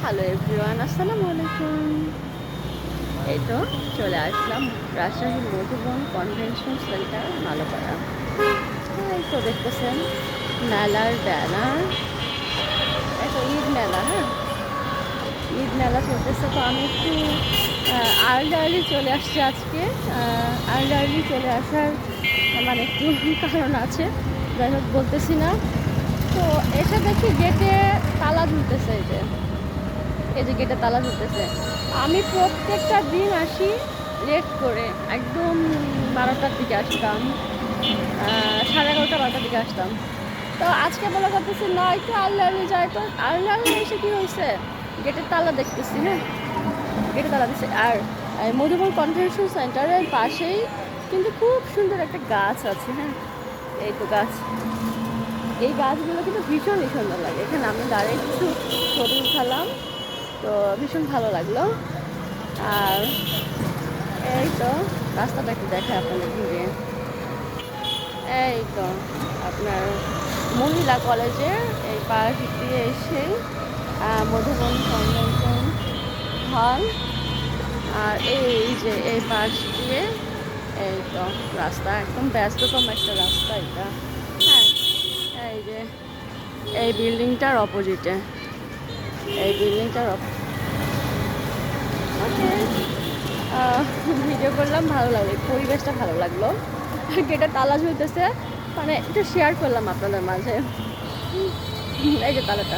Hello everyone, আসসালামু আলাইকুম। এই তো চলে আসলাম রাজশাহী মধুবন কনভেনশন সেন্টার মালোপাড়া। এই তো দেখতেছেন মেলার ব্যানার। এটা ঈদ মেলা, হ্যাঁ ঈদ মেলা চলতেছে। তো আমি একটু আর্লি আর্লি চলে আসছি আজকে। আর্লি আর্লি চলে আসার মানে একটু কারণ আছে, যাই হোক বলতেছি না। তো এসে দেখি গেটে তালা ঝুলতেছে। এই যে গেটে তালা ঝুলতেছে। আমি প্রত্যেকটা দিন আসি লেট করে, একদম 12টার দিকে আসতাম, 11:30 12টার দিকে আসতাম। তো আজকে বলা করতেছি না একটু আর্লি আর্লি যাই। তো আর্লি আর্লি এসে কী হয়েছে, গেটের তালা দেখতেছি, হ্যাঁ গেটে তালা দিচ্ছে। আর মধুবন কনভেনশন সেন্টারের পাশেই কিন্তু খুব সুন্দর একটা গাছ আছে, হ্যাঁ এই তো গাছ। এই গাছগুলো কিন্তু ভীষণই সুন্দর লাগে। এখানে আমি দাঁড়িয়ে কিছু ছবি উঠালাম, তো ভীষণ ভালো লাগলো। আর এই তো রাস্তাটা একটু দেখায় আপনাদের ঘুরে। এই তো আপনার মহিলা কলেজের এই পাশ দিয়ে এসে মধুবন কনভেনশন হল। আর এই যে এই পাশ দিয়ে এই তো রাস্তা, একদম ব্যস্ততম একটা রাস্তা এটা, হ্যাঁ এই যে এই বিল্ডিংটার অপোজিটে, এই বিল্ডিংটার ওকে। ভিডিও করলাম, ভালো লাগলো, পরিবেশটা ভালো লাগলো। গেটে তালা ঝুলতেছে, মানে একটু শেয়ার করলাম আপনাদের মাঝে। এই যে তালাটা,